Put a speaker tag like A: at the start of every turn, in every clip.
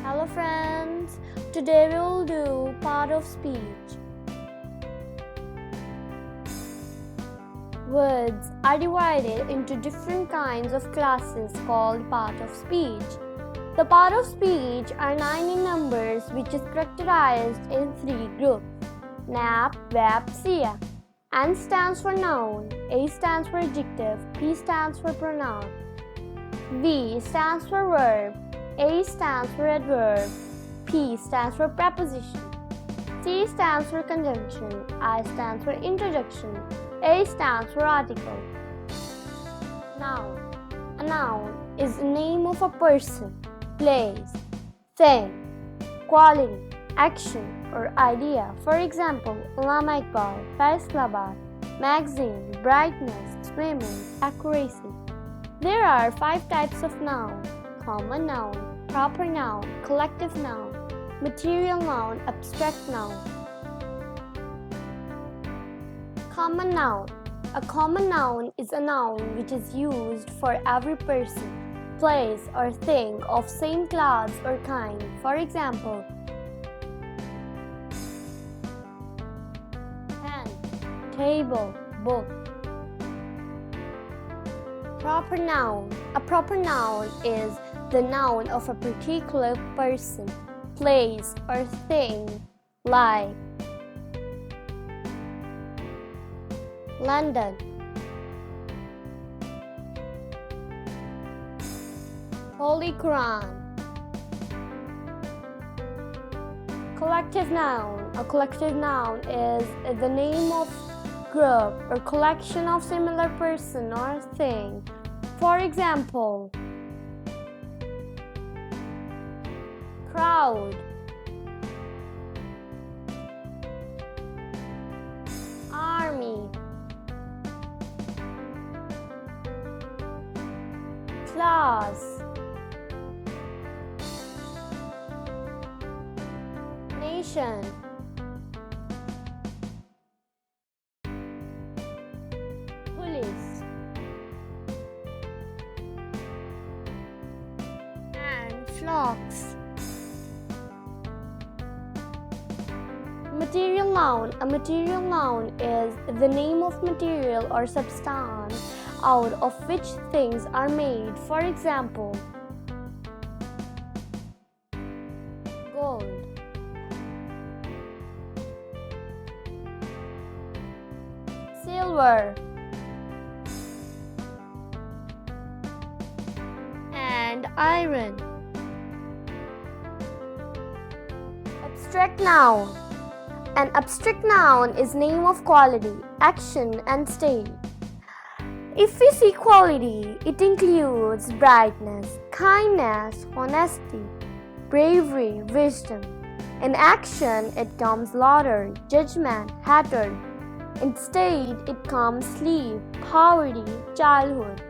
A: Hello friends, today we will do part of speech. Words are divided into different kinds of classes called part of speech. The part of speech are 9 in numbers, which is characterized in 3 groups: nap, verb, sia. N stands for noun, A stands for adjective, P stands for pronoun. V stands for verb, A stands for adverb, P stands for preposition. C stands for conjunction, I stands for introduction, A stands for article. Noun. A noun is the name of a person, place, thing, quality, action, or idea. For example, Allama Iqbal, Faisalabad, magazine, brightness, swimming, accuracy. There are 5 types of noun: common noun, proper noun, collective noun, material noun, abstract noun. Common noun. A common noun is a noun which is used for every person, place, or thing of same class or kind. For example, pen, table, book. Proper noun. A proper noun is the noun of a particular person, place, or thing, like London, Holy Quran. Collective noun. A collective noun is the name of group or collection of similar person or thing. For example, crowd, army, class, nation, police, and flocks. Material noun. A material noun is the name of material or substance out of which things are made. For example, gold, silver, and iron. Abstract noun. An abstract noun is name of quality, action, and state. If we see quality, it includes brightness, kindness, honesty, bravery, wisdom. In action, it comes laughter, judgment, hatred. In state, it comes sleep, poverty, childhood.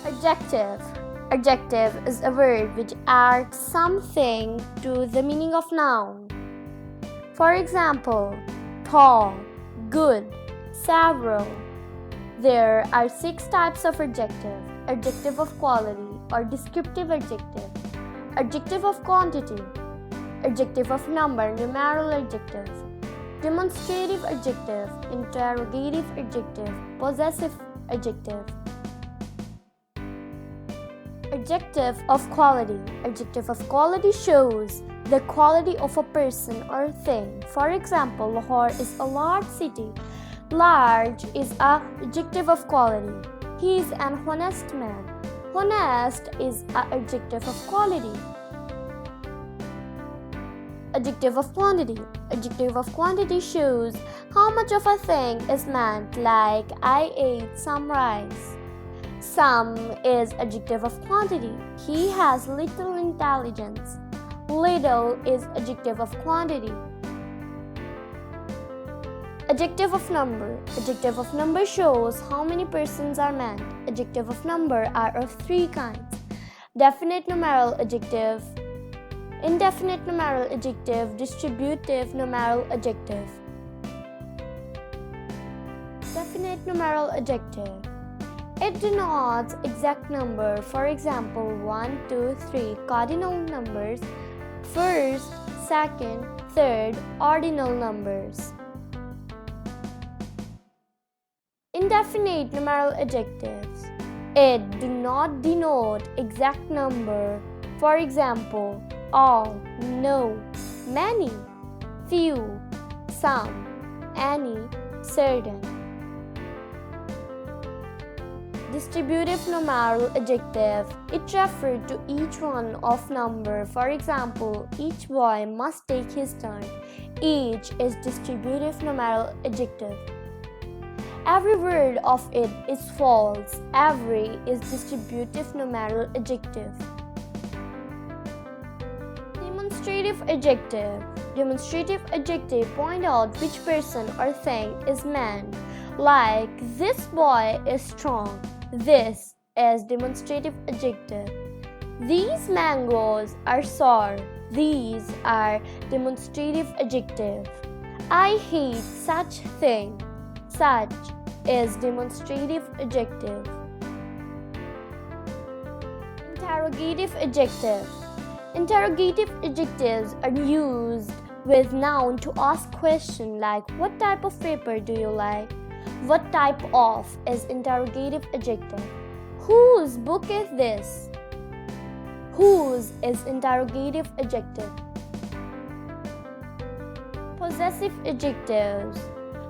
A: Adjective. Adjective is a word which adds something to the meaning of noun. For example, tall, good, several. There are 6 types of adjective: adjective of quality or descriptive adjective, adjective of quantity, adjective of number, numeral adjective, demonstrative adjective, interrogative adjective, possessive adjective. Adjective of quality. Adjective of quality shows the quality of a person or thing. For example, Lahore is a large city. Large is an adjective of quality. He is an honest man. Honest is an adjective of quality. Adjective of quantity. Adjective of quantity shows how much of a thing is meant, like I ate some rice. Some is adjective of quantity. He has little intelligence. Little is adjective of quantity. Adjective of number. Adjective of number shows how many persons are meant. Adjective of number are of 3 kinds: definite numeral adjective, indefinite numeral adjective, distributive numeral adjective. Definite numeral adjective. It denotes exact number. For example, 1, 2, 3 cardinal numbers, first, second, third ordinal numbers. Indefinite numeral adjectives. It do not denote exact number. For example, all, no, many, few, some, any, certain. Distributive numeral adjective. It refers to each one of number. For example, each boy must take his turn. Each is distributive numeral adjective. Every word of it is false. Every is distributive numeral adjective. Demonstrative adjective. Demonstrative adjective point out which person or thing is meant. Like, this boy is strong. This is demonstrative adjective. These mangoes are sour. These are demonstrative adjective. I hate such thing. Such is demonstrative adjective. Interrogative adjective. Interrogative adjectives are used with noun to ask question like what type of paper do you like? What type of is interrogative adjective. Whose book is this? Whose is interrogative adjective. Possessive adjectives.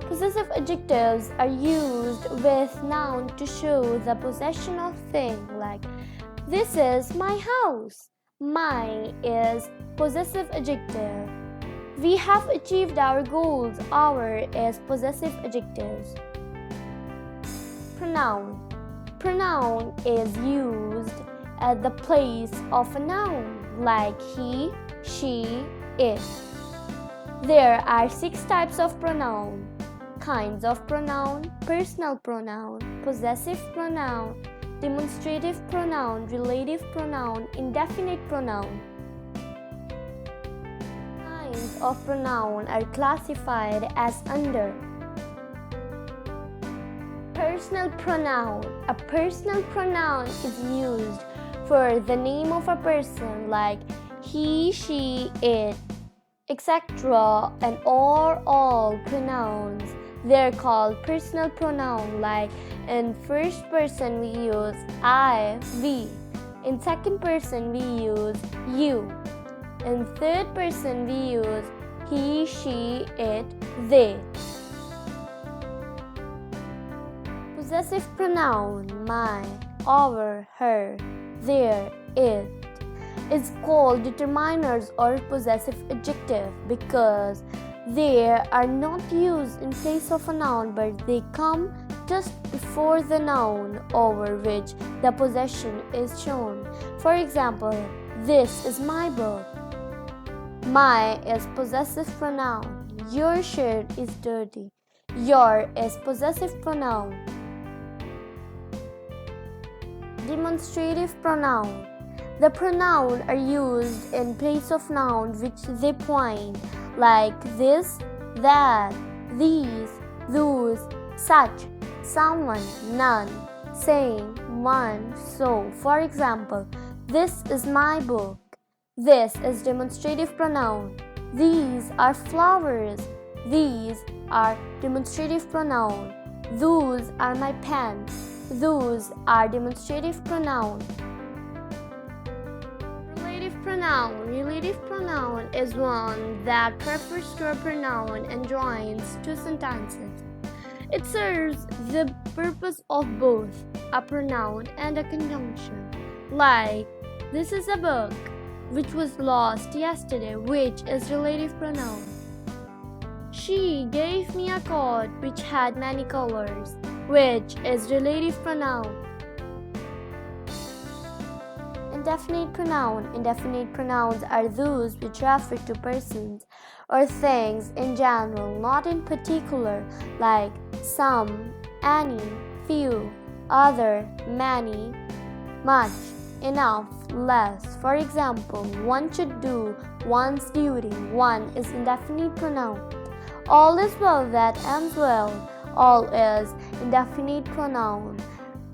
A: Possessive adjectives are used with noun to show the possession of thing like this is my house. My is possessive adjective. We have achieved our goals. Our is possessive adjectives. Pronoun. Pronoun is used at the place of a noun like he, she, it. There are 6 types of pronoun. Kinds of pronoun: personal pronoun, possessive pronoun, demonstrative pronoun, relative pronoun, indefinite pronoun. Kinds of pronoun are classified as under. Personal pronoun. A personal pronoun is used for the name of a person like he, she, it, etc. and or all pronouns. They're called personal pronoun. Like in first person we use I, we. In second person we use you. In third person we use he, she, it, they. Possessive pronoun my, our, her, their, it is called determiners or possessive adjective because they are not used in place of a noun but they come just before the noun over which the possession is shown. For example, this is my book. My is possessive pronoun. Your shirt is dirty. Your is possessive pronoun. Demonstrative pronoun. The pronouns are used in place of noun which they point like this, that, these, those, such, someone, none, saying, one, so. For example, this is my book. This is demonstrative pronoun. These are flowers. These are demonstrative pronoun. Those are my pens. Those are demonstrative pronoun. Pronoun. Relative pronoun is one that refers to a pronoun and joins two sentences. It serves the purpose of both a pronoun and a conjunction. Like, this is a book which was lost yesterday, which is relative pronoun. She gave me a coat which had many colors, which is relative pronoun. Indefinite pronoun. Indefinite pronouns are those which refer to persons or things in general, not in particular, like some, any, few, other, many, much, enough, less. For example, one should do one's duty. One is indefinite pronoun. All is well that ends well. All is indefinite pronoun.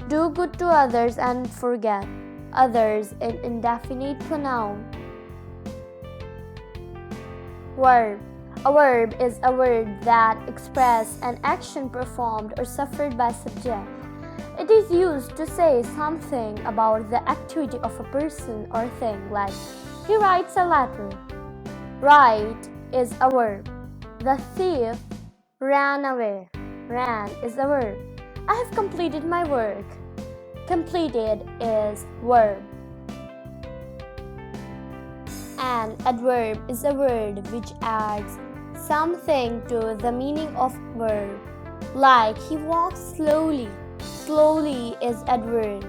A: Do good to others and forget others in indefinite pronoun. Verb. A verb is a word that expresses an action performed or suffered by subject. It is used to say something about the activity of a person or thing, like he writes a letter. Write is a verb. The thief ran away. Ran is a verb. I have completed my work. Completed is verb. An adverb is a word which adds something to the meaning of verb. Like he walks slowly. Slowly is adverb.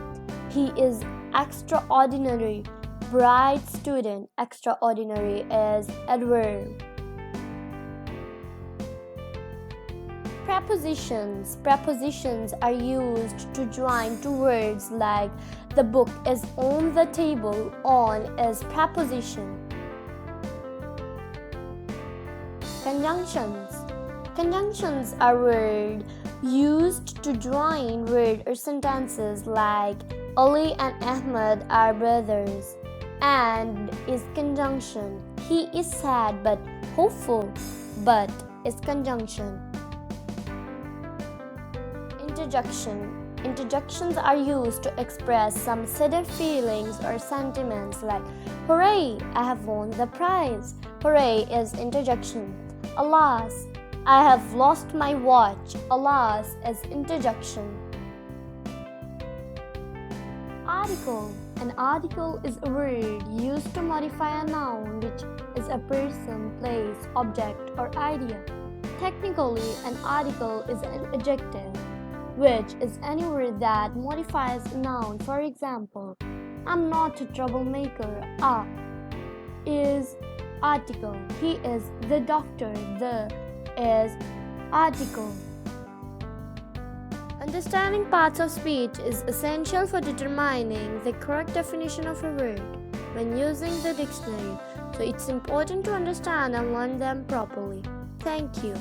A: He is extraordinary. Bright student. Extraordinary is adverb. Prepositions. Prepositions are used to join two words like the book is on the table. On is preposition. Conjunctions. Conjunctions are words used to join words or sentences like Ali and Ahmed are brothers. And is conjunction. He is sad but hopeful. But is conjunction. Interjection. Interjections are used to express some sudden feelings or sentiments like hooray, I have won the prize. Hooray is interjection. Alas, I have lost my watch. Alas is interjection. Article. An article is a word used to modify a noun which is a person, place, object, or idea. Technically, an article is an adjective, which is any word that modifies a noun. For example, I'm not a troublemaker. A is article. He is the doctor. The is article. Understanding parts of speech is essential for determining the correct definition of a word when using the dictionary, so it's important to understand and learn them properly. Thank you.